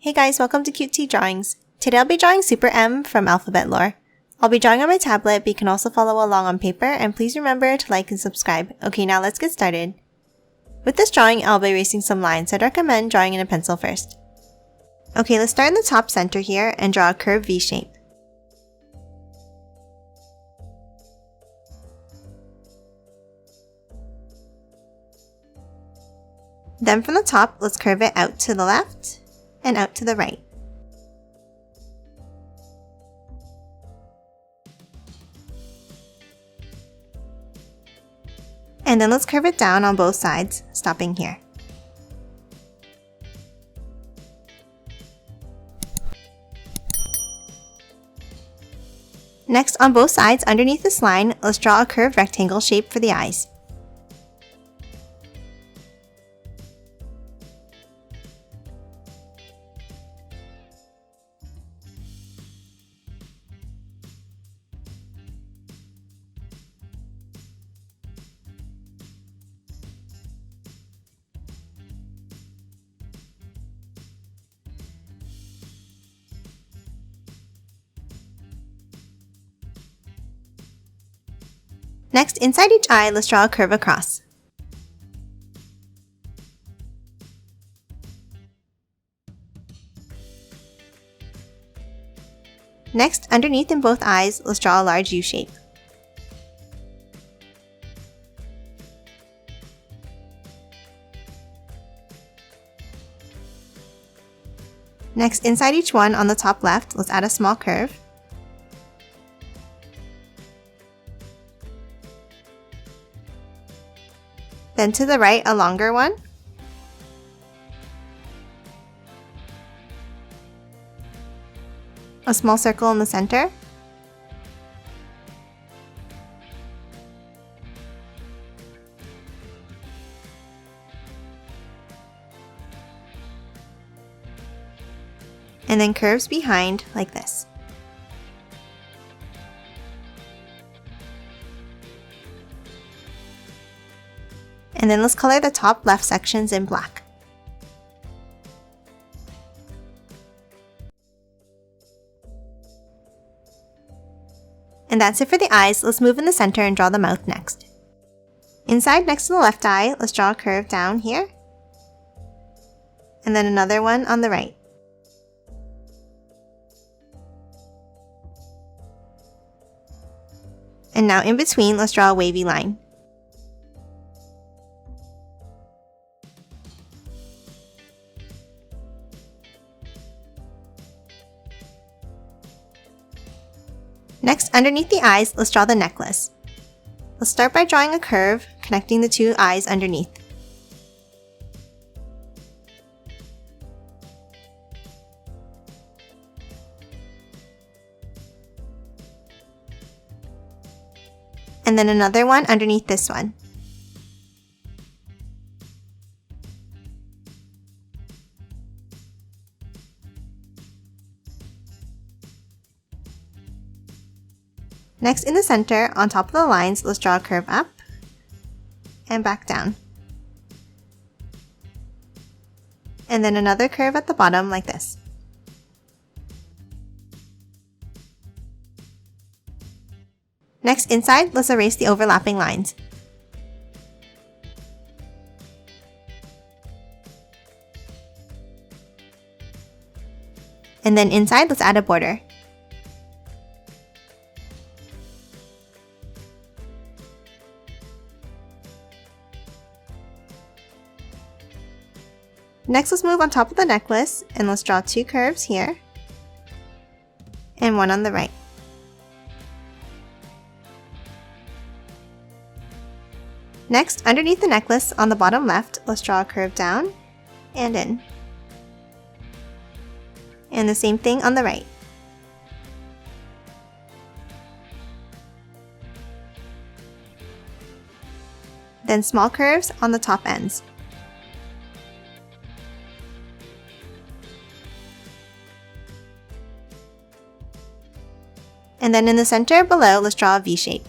Hey guys, welcome to Cute Tea Drawings. Today I'll be drawing Super M from Alphabet Lore. I'll be drawing on my tablet, but you can also follow along on paper, and please remember to like and subscribe. Okay, now let's get started. With this drawing, I'll be erasing some lines, so I'd recommend drawing in a pencil first. Okay, let's start in the top center here and draw a curved V shape. Then from the top, let's curve it out to the left and out to the right. And then let's curve it down on both sides, stopping here. Next, on both sides underneath this line, let's draw a curved rectangle shape for the eyes. Next, inside each eye, let's draw a curve across. Next, underneath in both eyes, let's draw a large U shape. Next, inside each one on the top left, let's add a small curve. Then to the right, a longer one. A small circle in the center. And then curves behind like this. And then let's color the top left sections in black. And that's it for the eyes. Let's move in the center and draw the mouth next. Inside, next to the left eye, let's draw a curve down here. And then another one on the right. And now in between, let's draw a wavy line. Next, underneath the eyes, let's draw the necklace. Let's start by drawing a curve connecting the two eyes underneath. And then another one underneath this one. Next, in the center, on top of the lines, let's draw a curve up and back down. And then another curve at the bottom like this. Next, inside, let's erase the overlapping lines. And then inside, let's add a border. Next, let's move on top of the necklace and let's draw two curves here and one on the right. Next, underneath the necklace on the bottom left, let's draw a curve down and in. And the same thing on the right. Then small curves on the top ends. And then in the center below, let's draw a V shape.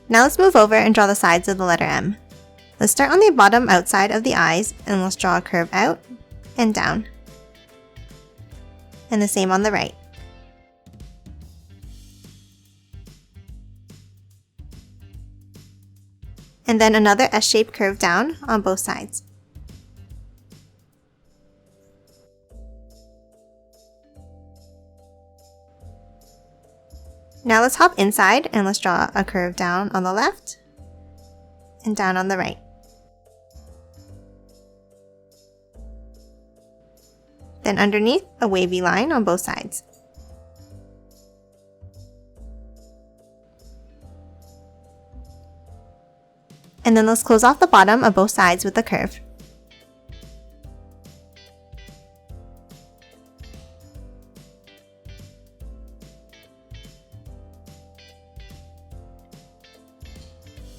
Now let's move over and draw the sides of the letter M. Let's start on the bottom outside of the eyes and let's draw a curve out and down. And the same on the right. And then another S-shaped curve down on both sides. Now let's hop inside and let's draw a curve down on the left and down on the right. Then underneath, a wavy line on both sides. And then let's close off the bottom of both sides with a curve.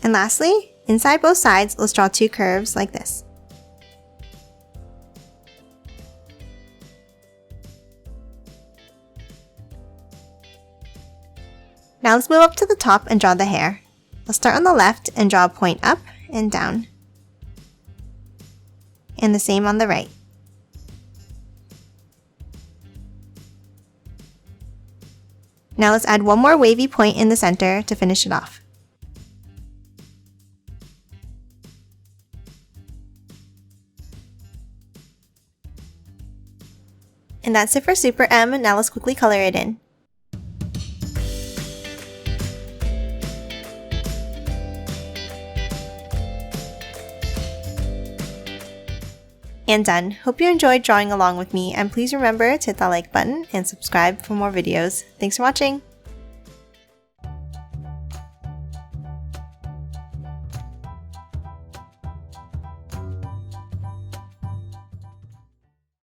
And lastly, inside both sides, let's draw two curves like this. Now let's move up to the top and draw the hair. Let's start on the left and draw a point up and down. And the same on the right. Now let's add one more wavy point in the center to finish it off. And that's it for Super M. Now let's quickly color it in. And done. Hope you enjoyed drawing along with me, and please remember to hit that like button and subscribe for more videos. Thanks for watching!